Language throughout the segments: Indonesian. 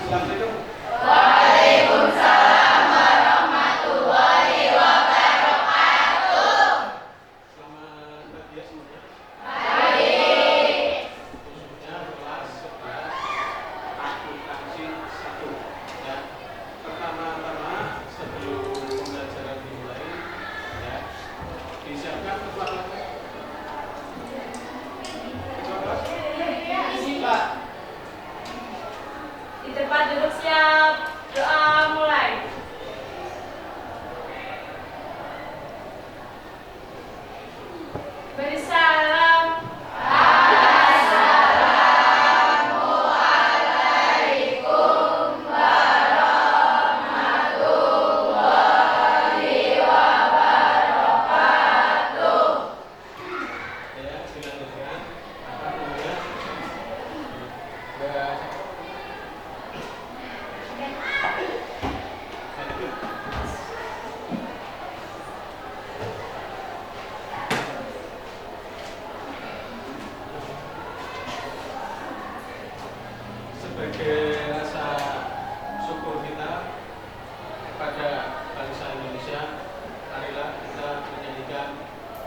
Assalamualaikum. Waalaikumsalam warahmatullahi wabarakatuh. Selamat pagi ya semuanya. Pagi. Khususnya kelas 11 akuntansi 1. Ya. Pertama-tama sebelum pembelajaran dimulai, ya, disiapkan ketua kelasnya. Ketua kelas? Isi Pak. Di tempat duduk siap. Doa mulai. Beri salam. Assalamualaikum warahmatullahi wabarakatuh. Ya, dilanjutkan. Apa namanya? Ya. Sebagai rasa syukur kita kepada bangsa Indonesia, marilah kita menyanyikan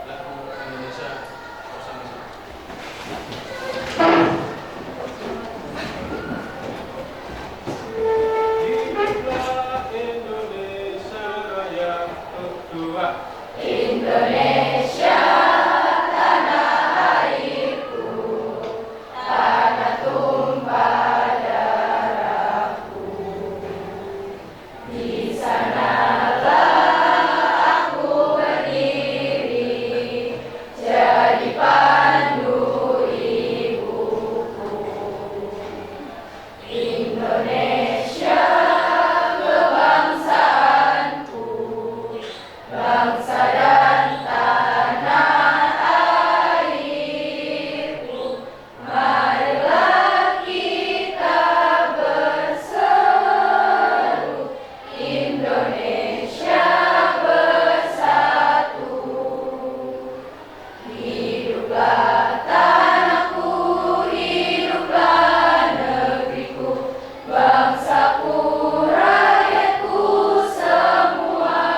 lagu Indonesia bersama-sama. Hiduplah Indonesia Raya kedua. Indonesia tanah airku, tanah tumpah darahku. Di sanalah aku berdiri, jadi pandu ibuku. Indonesia kebangsaanku, bangsa dan tanah airku. Marilah kita berseru, Indonesia bersatu. Hiduplah tanahku, hiduplah negeriku, bangsaku, rakyatku semuanya.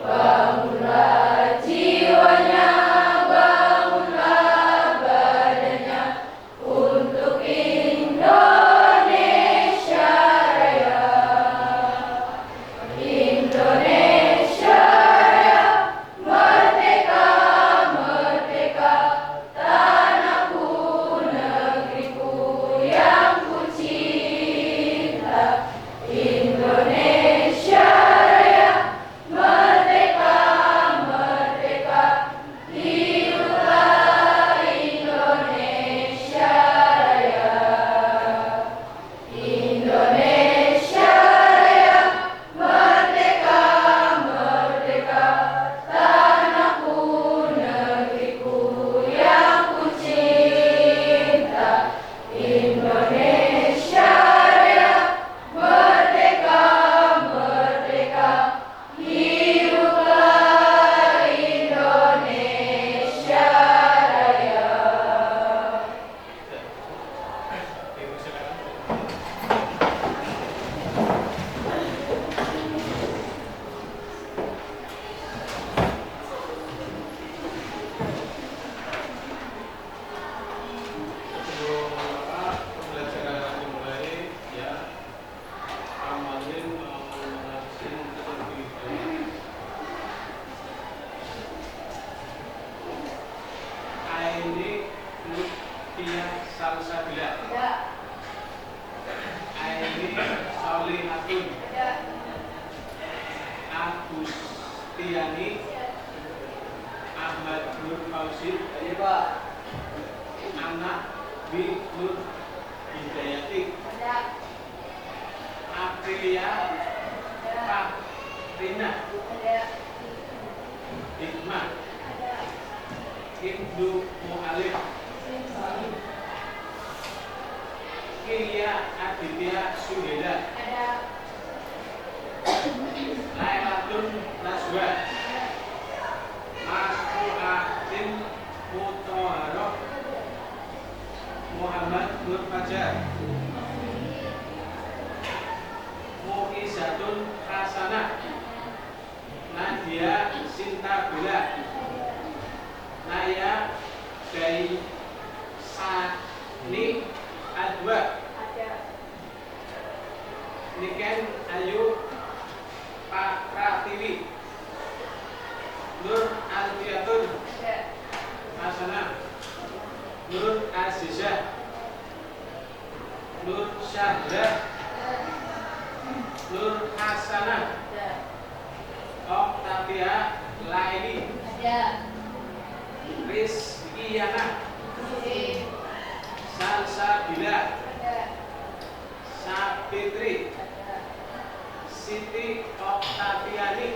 Bangunlah jiwanya, bangunlah badannya, untuk Indonesia Raya. Indonesia Raya, merdeka, merdeka, tanahku, negeriku yang ku cinta. Indonesia Raya, merdeka, merdeka, hiduplah Indonesia Raya. Indonesia Raya, merdeka, merdeka, tanahku, negeriku yang ku cinta. Indonesia Raya, merdeka, merdeka, hiduplah Indonesia Raya. Ibu silakan. Sebelum pembelajaran dimulai, ya, amalin mau ngasih terlebih dahulu. Aini Lutfia Salsabila. Aini Solihatun. Agustiani Ahmad Nur Fauzi. Anak Bi Nur Hidayati. Aprilia Fahrina. Hikmah Hindu Mu'alif. Kilia Aditya Suheda. Lailatun Naswa. Masruatin Mutoharoh. Muhammad Nur Fajar. Nur Hasanah, Nadia Sintabela, Naya Dai Sani Adwa, Niken Ayu Pak Pratiwi, Nur Alfiatun Hasanah, Nur Azizah, Nur Syahdah, Nur Hasanah, Oktavia Laini, Rizkiyana, Salsabila, Sapitri, Siti Oktaviani,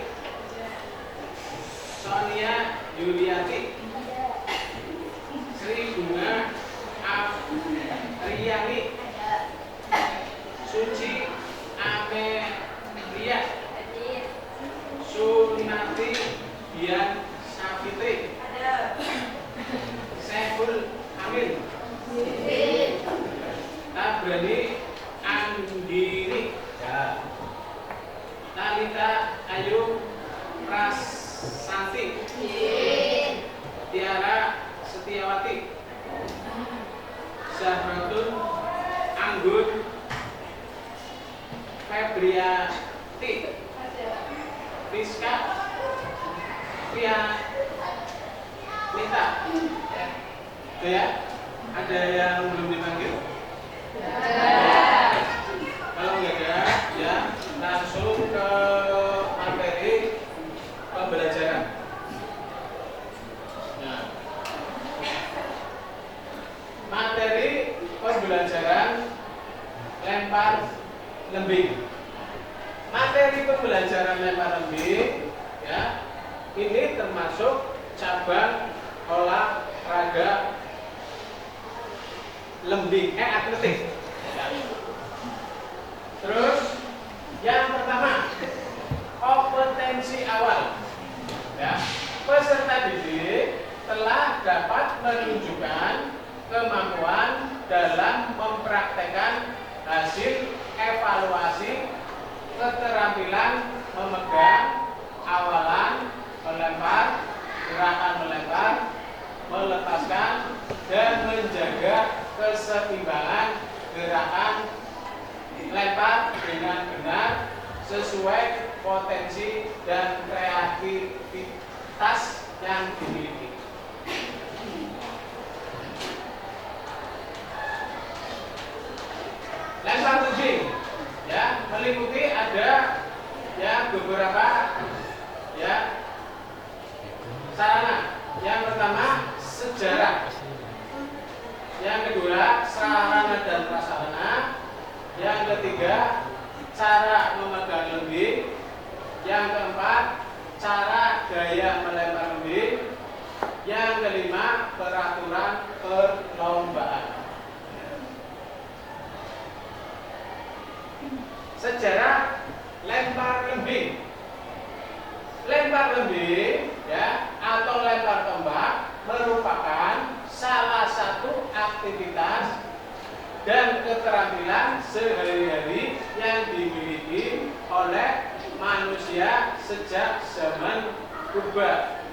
Sonia Yuliati, Sri Bunga Afriani, Suci Amelia, Sunati Dian Safitri, Saiful Amin, Tabrani Andini, Talita Ayu Prasanti, Tiara Setiawati, Zahratun Anggun Febriati, Rizka Pia Nita. Itu ya? Ada yang belum dipanggil? Kalau nggak ada, ya langsung ke materi pembelajaran. Nah, materi pembelajaran lempar lembing. Materi pembelajaran lempar lembing, ya, ini termasuk cabang olahraga lembing, atletik. Terus yang pertama, kompetensi awal. Ya, peserta didik telah dapat menunjukkan kemampuan dalam mempraktekkan hasil evaluasi keterampilan memegang, awalan, melempar, gerakan melempar, melepaskan, dan menjaga keseimbangan gerakan lempar dengan benar sesuai potensi dan kreativitas yang dimiliki. Lempar lembing, ya, meliputi ada ya beberapa ya sarana. Yang pertama sejarah, yang kedua sarana dan prasarana, yang ketiga cara memegang lembing, yang keempat cara gaya melempar lembing, yang kelima peraturan perlombaan. Sejarah lempar lembing. Lempar lembing, ya, atau lempar tombak merupakan salah satu aktivitas dan keterampilan sehari-hari yang dimiliki oleh manusia sejak zaman purba,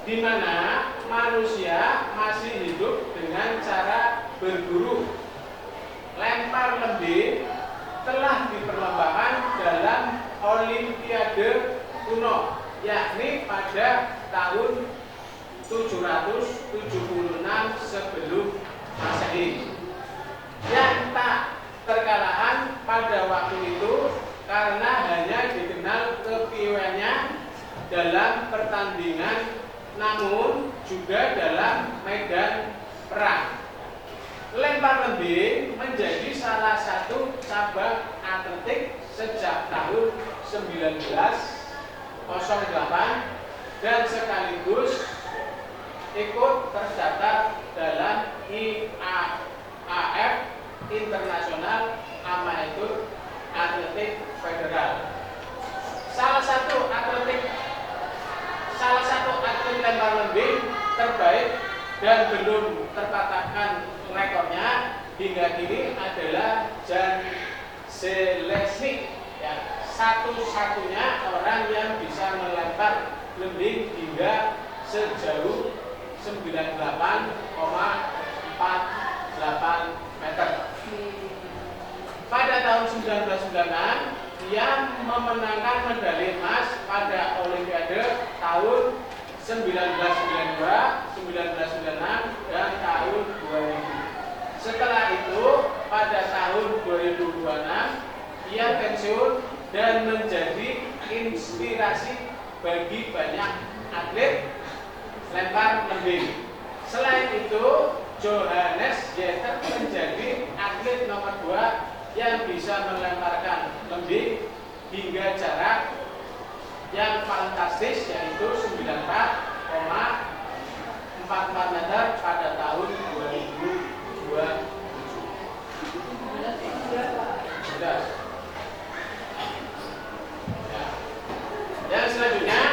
di mana manusia masih hidup dengan cara berburu. Lempar lembing telah diperlombakan dalam Olimpiade kuno, yakni pada tahun 776 sebelum Masehi, yang tak terkalahkan pada waktu itu karena hanya dikenal kepiawaiannya dalam pertandingan, namun juga dalam medan perang. Lempar lembing menjadi salah satu cabang atletik sejak tahun 1908 dan sekaligus ikut terdaftar dalam IAAF, Internasional Amatur Atletik Federal. Salah satu atlet lempar lembing terbaik dan belum terpatahkan rekornya hingga kini adalah Jan Zelezny, ya, satu-satunya orang yang bisa melempar lembing hingga sejauh 98,48 meter. Pada tahun 1996, dia memenangkan medali emas pada Olimpiade tahun 1992, 1996, dan tahun 2000. Setelah itu, pada tahun 2026, ia pensiun dan menjadi inspirasi bagi banyak atlet lempar lembing. Selain itu, Johannes Jeter menjadi atlet nomor 2 yang bisa melemparkan lembing hingga jarak yang fantastis, yaitu 94,44 meter pada tahun 2027. Sudah. Ya. Yang selanjutnya,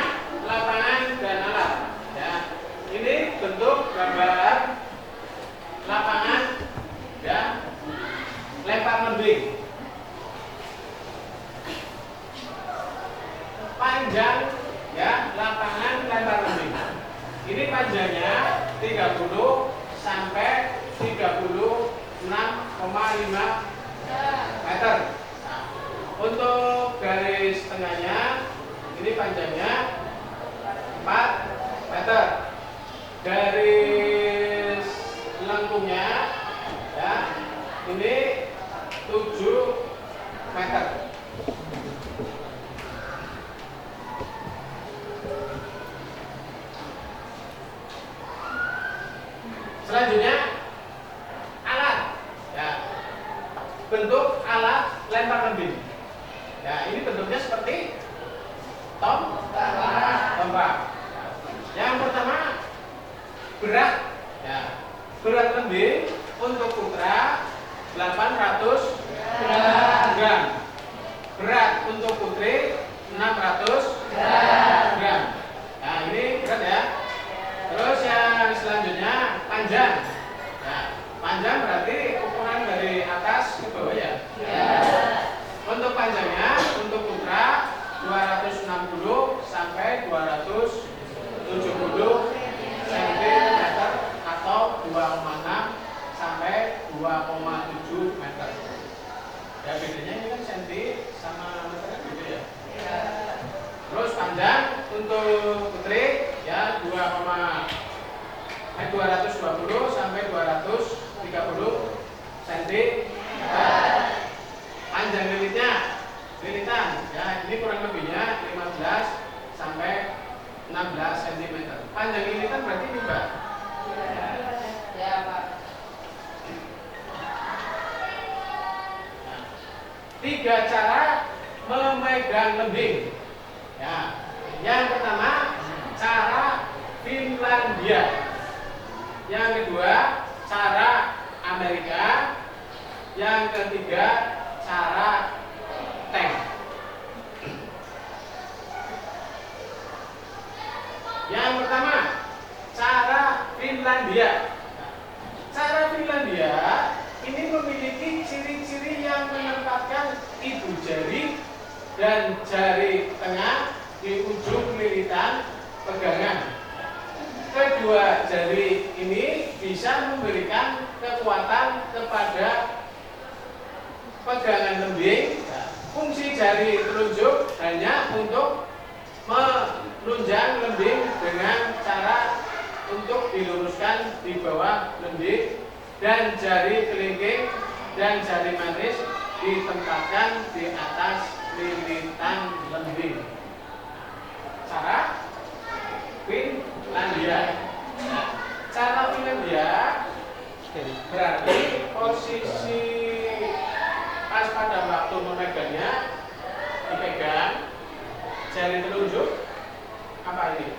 lapangan dan alat. Ya. Ini bentuk gambar lapangan dan lempar lembing. Panjang ya lapangan lempar lembing. Ini panjangnya 30 sampai 36,5 meter. Nah, untuk garis tengahnya ini panjangnya 4 meter. Garis lengkungnya ya ini 7 meter. Selanjutnya alat ya, bentuk alat lempar lembing ya, ini bentuknya seperti tombak. Yang pertama, berat ya, berat lembing untuk putra 800 gram, berat untuk putri 600 gram. Nah, ini berat ya. Terus yang selanjutnya panjang. Nah, panjang berarti ukuran dari atas ke bawah ya. Untuk panjangnya untuk putra 260 sampai 270 cm atau 2,6 sampai 2,7 meter. Ya, bedanya ini kan senti sama meter gitu ya. Terus panjang untuk putri ya 220 sampai 230 cm. Panjang lilitan ya, ini kurang lebihnya 15 sampai 16 cm. Panjang lilitan berarti ini, Mbak? Ya, Pak. Nah, 3 cara memegang lembing. Ya, yang pertama cara Finlandia, yang kedua cara Amerika, yang ketiga cara tank. Yang pertama cara Finlandia. Cara Finlandia ini memiliki ciri-ciri yang menempatkan ibu jari dan jari tengah di ujung lilitan pegangan. Kedua jari ini bisa memberikan kekuatan kepada pegangan lembing. Fungsi jari telunjuk hanya untuk menunjang lembing dengan cara untuk diluruskan di bawah lembing, dan jari kelingking dan jari manis ditempatkan di atas lilitan lembing. Cara Finlandia. Nah, cara Finlandia berarti posisi pas pada waktu memegangnya dipegang jari telunjuk apa ini?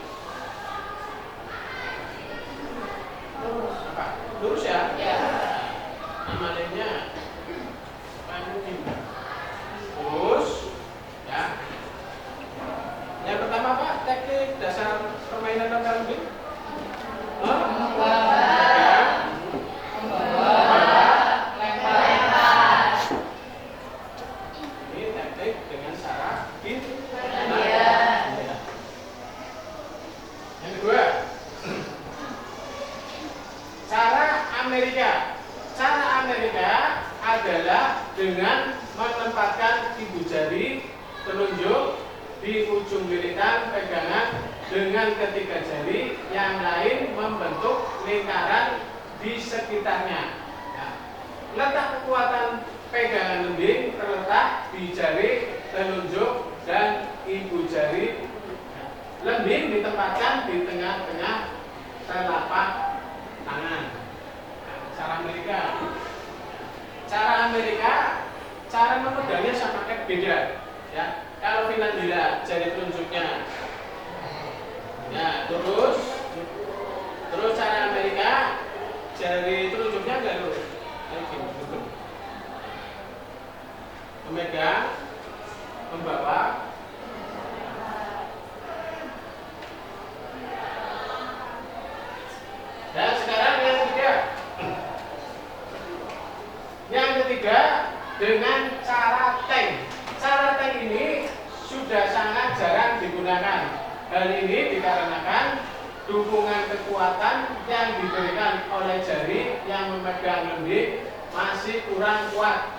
Apa? Lurus ya? Ya. Namanya lurus ya. Yang pertama Pak, teknik dasar permainan lempar lembing. Ini teknik dengan cara adalah dengan menempatkan ibu jari telunjuk di ujung lilitan pegangan dengan ketiga jari yang lain membentuk lingkaran di sekitarnya. Nah, letak kekuatan pegangan lembing terletak di jari telunjuk dan ibu jari. Lembing ditempatkan di tengah-tengah telapak tangan. Cara Amerika, cara memegangnya sama kayak beda. Ya, kalau Finlandia jari telunjuknya, ya terus cara Amerika jari telunjuknya enggak lurus, kayak gini, memegang, membawa. Dan sekarang yang ketiga dengan cara tank. Cara tank ini sudah sangat jarang digunakan. Hal ini dikarenakan dukungan kekuatan yang diberikan oleh jari yang memegang lembing masih kurang kuat.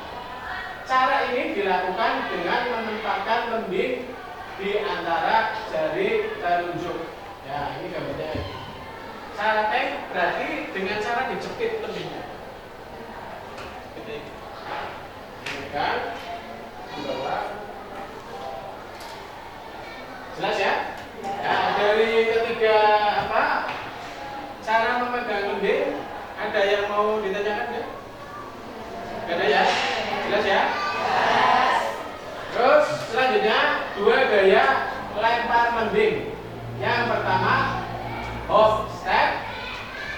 Cara ini dilakukan dengan menempatkan lembing di antara jari telunjuk. Ya, ini gambarnya. Cara tank berarti dengan cara dijepit lembingnya. Kan? Membawa. Jelas ya? Nah, dari ketiga cara memegang lembing, ada yang mau ditanyakan ya? Gak ada ya? Jelas ya? Terus selanjutnya dua gaya lempar lembing. Yang pertama hop step,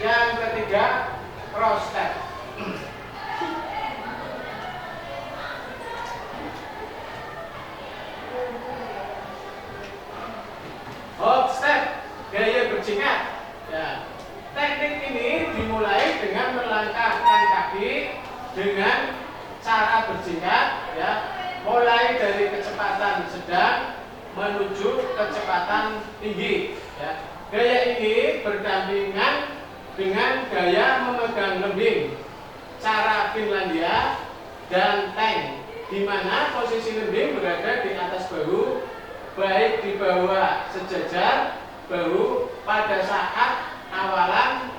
yang ketiga cross step. Hop step, gaya berjingkat. Ya. Teknik ini dimulai dengan melangkahkan kaki dengan cara berjingkat, ya, mulai dari kecepatan sedang menuju kecepatan tinggi. Ya. Gaya ini berdampingan dengan gaya memegang lembing, cara Finlandia dan tank, di mana posisi lembing berada di atas bahu, baik di bawah sejajar bahu pada saat awalan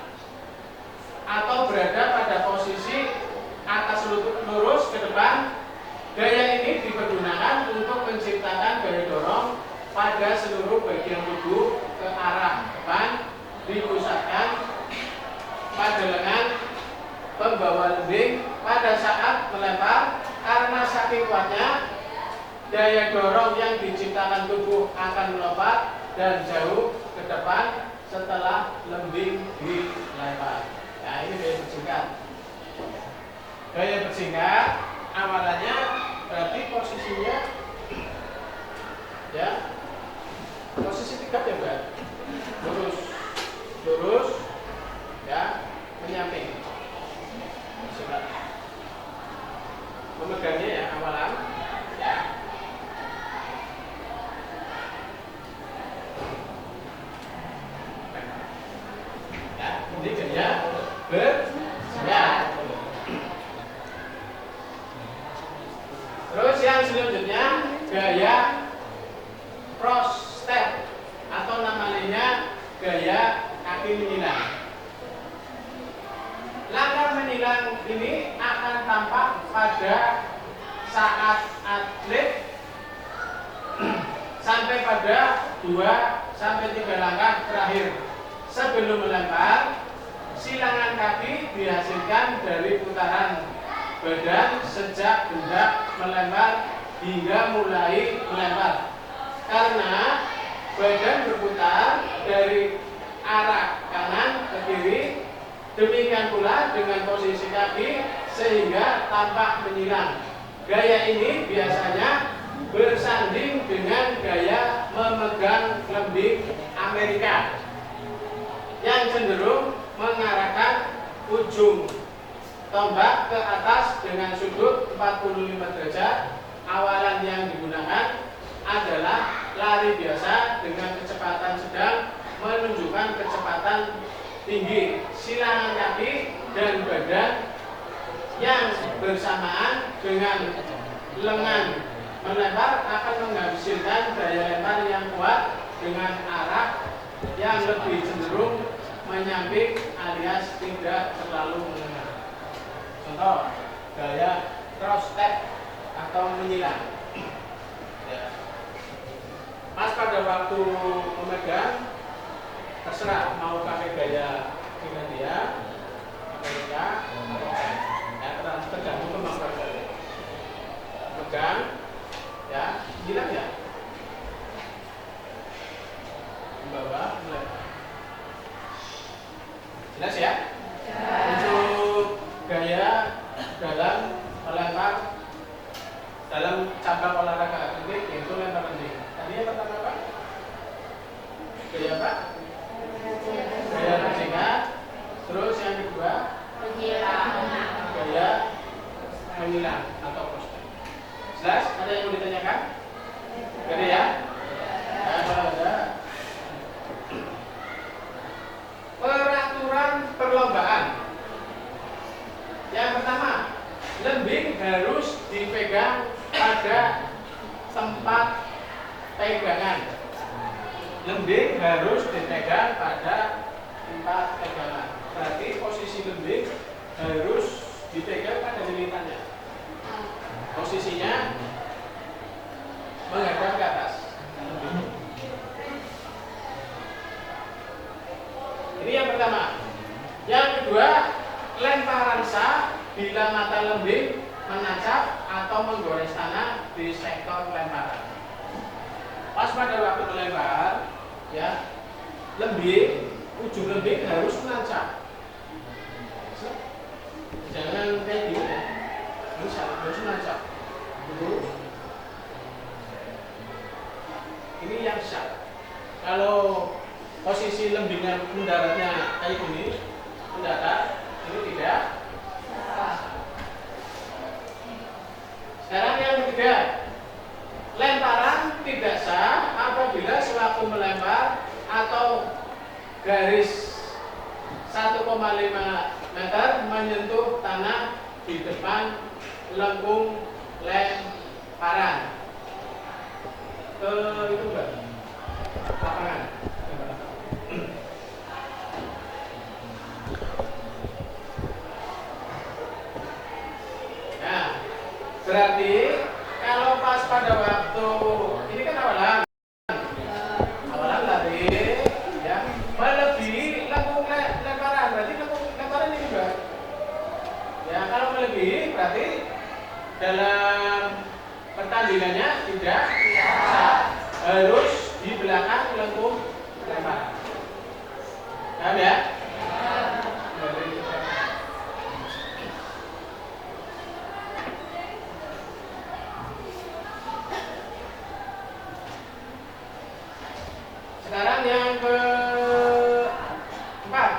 atau berada pada posisi atas lutut lurus ke depan. Gaya ini dipergunakan untuk menciptakan gaya dorong pada seluruh bagian tubuh ke arah depan, dipusatkan pada lengan pembawa lembing pada saat melempar. Karena saking kuatnya, daya dorong yang diciptakan tubuh akan melompat dan jauh ke depan setelah lembing dilempar. Nah, ini gaya bersingkat. Gaya bersingkat awalannya berarti posisinya, ya, posisi tegap ya, Mbak. Lurus, ya, menyamping. Coba memegangnya ya awalan, ya. Ya, ini gaya bersingkat. Terus yang selanjutnya gaya cross step atau nama lainnya gaya kaki menyilang. Langkah menyilang ini akan tampak pada saat atlet sampai pada 2-3 langkah terakhir. Sebelum melempar, silangan kaki dihasilkan dari putaran badan sejak hendak melempar hingga mulai melempar. Karena badan berputar dari arah kanan ke kiri, demikian pula dengan posisi kaki sehingga tampak menyilang. Gaya ini biasanya bersanding dengan gaya memegang lembing Amerika yang cenderung mengarahkan ujung tombak ke atas dengan sudut 45 derajat. Awalan yang digunakan adalah lari biasa dengan kecepatan sedang menunjukkan kecepatan tinggi. Silangan kaki dan badan yang bersamaan dengan lengan melempar akan menghasilkan daya lempar yang kuat dengan arah yang lebih cenderung menyamping alias tidak terlalu menengah. Contoh, gaya cross step atau menyilang. Ya. Pas pada waktu memegang, terserah mau pakai gaya Finlandia, Amerika, tergantung kemampuan kalian. Pegang, ya, hilang ya. Bawah, melempar. Jelas ya? Untuk gaya dalam melempar dalam cabang olahraga atletik yaitu lempar lembing. Tadi yang pertama apa? Gaya apa? Gaya bersingkat. Terus yang kedua? Gaya menyilang atau cross-step. Jelas? Ada yang mau ditanyakan? Gak ada ya? Kalau ada. Peraturan perlombaan. Yang pertama, lembing harus dipegang pada tempat pegangan. Lembing harus dipegang pada tempat pegangan. Berarti posisi lembing harus dipegang pada lilitannya. Posisinya menghadap ke atas. Ini yang pertama. Yang kedua, lemparan sah bila mata lembing menancap atau menggores tanah di sektor lemparan. Pas pada waktu melempar, ya, ujung lembing harus menancap. Jangan kayak gini ya. Harus menancap. Ini yang sah. Kalau posisi lembingnya mendaratnya kayak gini, mendarat, ini tidak. Sekarang yang ketiga, lemparan tidak sah apabila sewaktu melempar atau garis 1,5 meter menyentuh tanah di depan lengkung lemparan. Itu enggak? Lapangan. Nah, berarti kalau pas pada waktu ini kan awalan tadi, ya, melebihi lengkung lemparan, berarti lengkung lemparan ini juga. Ya, kalau melebihi berarti dalam pertandingannya tidak sah, harus di belakang lengkung lemparan. Paham ya? Sekarang yang keempat, nah,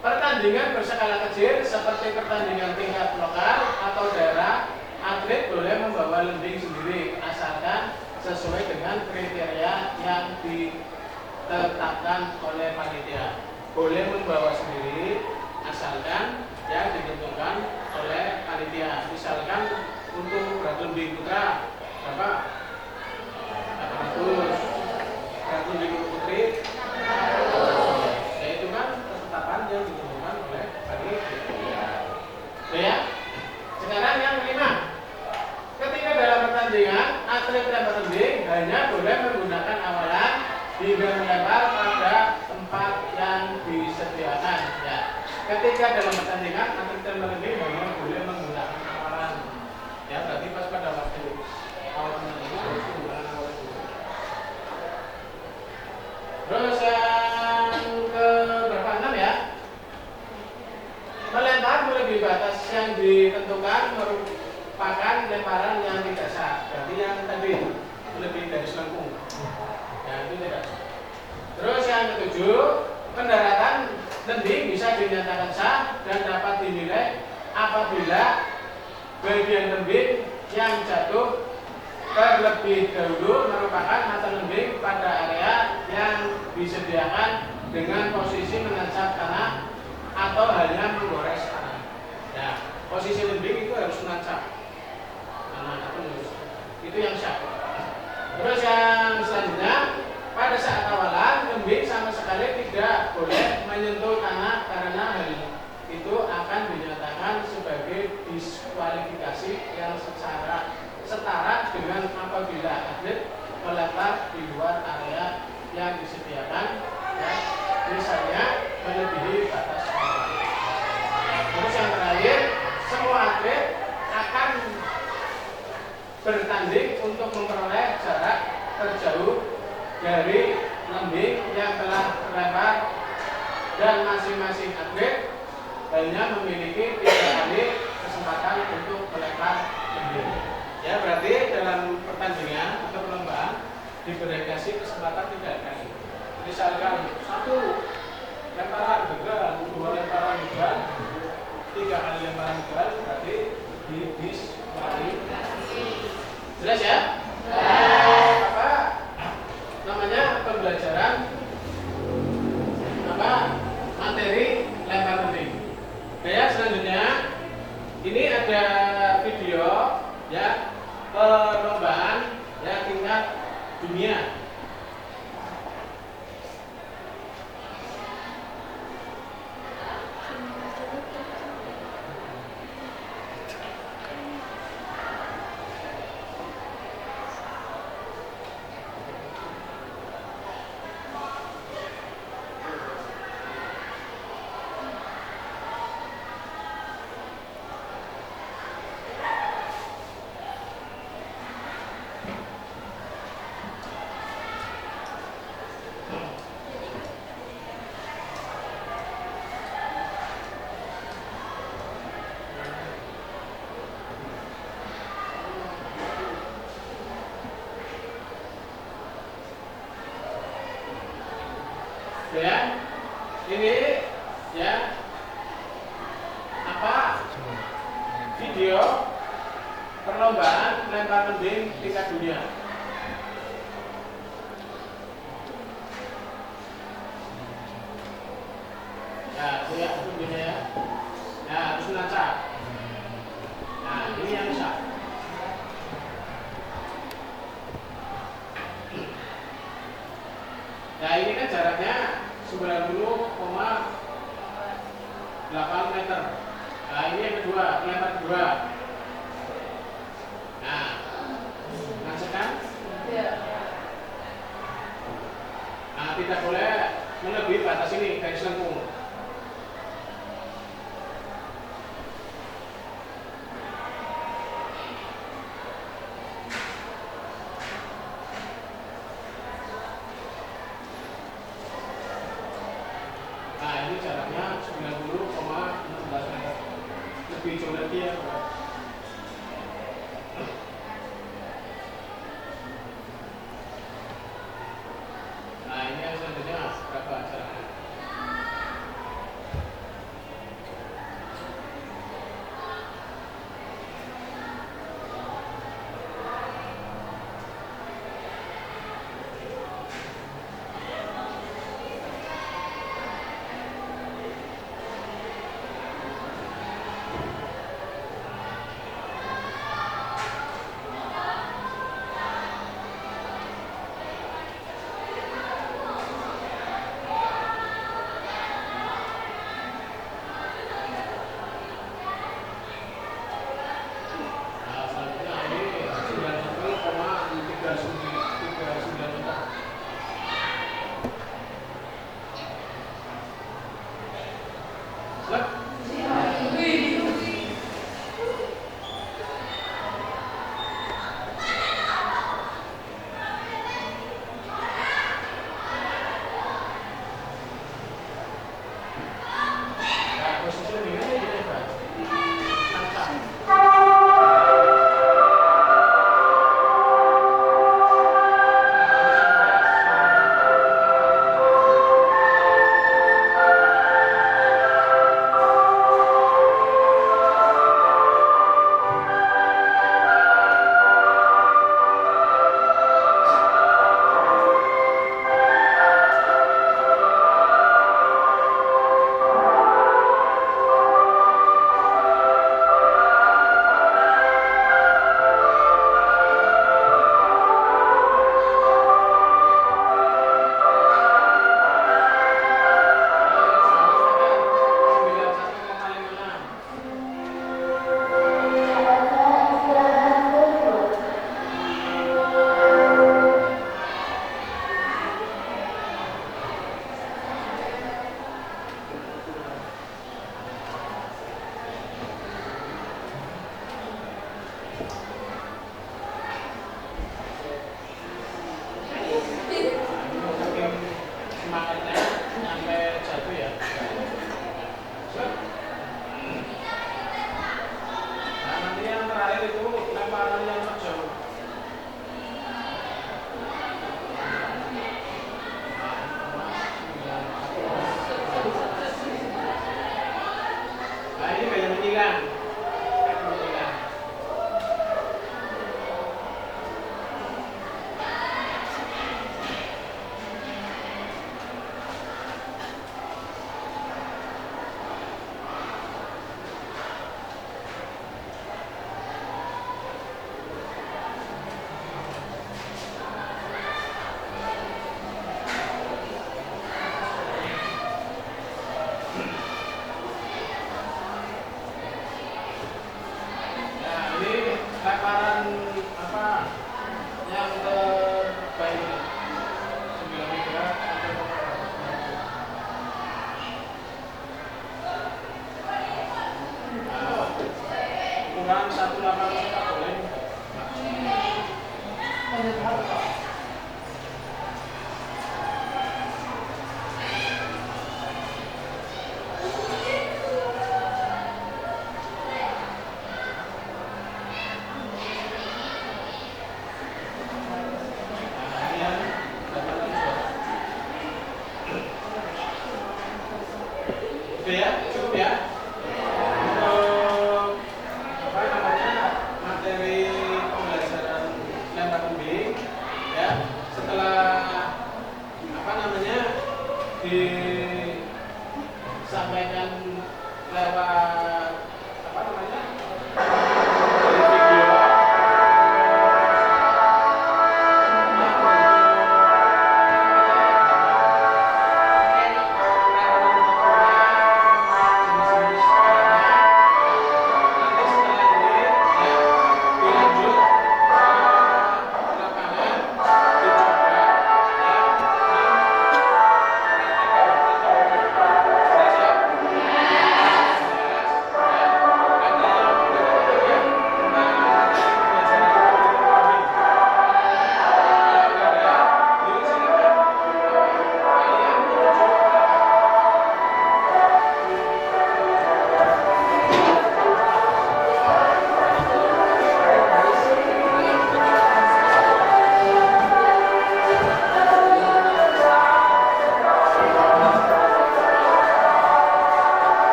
pertandingan berskala kecil seperti pertandingan tingkat lokal atau daerah, atlet boleh membawa lembing sendiri asalkan sesuai dengan kriteria yang ditetapkan oleh panitia. Boleh membawa sendiri asalkan yang ditentukan oleh panitia. Misalkan untuk berat lembing putra berapa? 800. Berat lembing putri, ya itu kan ketetapan yang ditentukan oleh panitia. Ya. Sekarang yang kelima, ketika dalam pertandingan atlet lempar lembing hanya boleh menggunakan awalan hingga melempar pada tempat yang disediakan. Ya. Ketika dalam pertandingan atlet lempar lembing hanya boleh menggunakan awalan. Ya, berarti pas pada waktu awal pertandingan harus menggunakan awalan dulu. Terus yang ke berapa? 6 ya. Melempar melebihi batas yang ditentukan merupakan lemparan yang tidak sah. Berarti yang tadi melebihi dari lengkung. Ya, itu tidak sah. Terus yang ketujuh, pendaratan lembing bisa dinyatakan sah dan dapat dinilai apabila bagian lembing yang jatuh terlebih dahulu merupakan mata lembing pada area yang disediakan dengan posisi menancap tanah atau hanya menggores tanah. Ya. posisi lembing itu harus menancap. Nah, itu yang syak. Terus yang selanjutnya, pada saat awalan lembing sama sekali tidak boleh menyentuh tanah karena hal itu akan dinyatakan sebagai diskualifikasi yang secara setara dengan apabila atlet melempar di luar area yang disediakan, ya, misalnya melebihi batas awalan. Terus yang terakhir, semua atlet akan bertanding untuk memperoleh jarak terjauh dari lembing yang telah terlempar dan masing-masing atlet hanya memiliki 3 kali kesempatan untuk melempar lembing. Ya, berarti dalam pertandingan atau perlombaan diberikan kesempatan 3 kali. Misalkan 1 lemparan gagal, 2 lemparan gagal, 3 kali lemparan gagal, berarti didiskualifikasi. Jelas ya? Apa namanya pembelajaran materi lempar lembing. Nah, ya, selanjutnya ini ada video ya perlombaan ya tingkat dunia. Ya, ini ya video perlombaan lempar lembing tingkat dunia. Ya, lihat videonya ya. Ya, harus menancap. Nah, ini yang sah. Nah, ini kan jaraknya 90,8 meter. Nah, ini yang kedua, lempar kedua. Nah, kan? Ya. Nah, tidak boleh melebihi batas ini, garis lengkung. Nah, ini jaraknya 90,16 meter. Lebih jauh lagi ya. Nah, ini yang selanjutnya Saking semangatnya sampai jatuh ya. Nah, nanti yang terakhir itu lemparan yang terjauh. Nah, ini gaya menyilang. Gaya menyilang. Nah, ini lemparan apa yang terbaik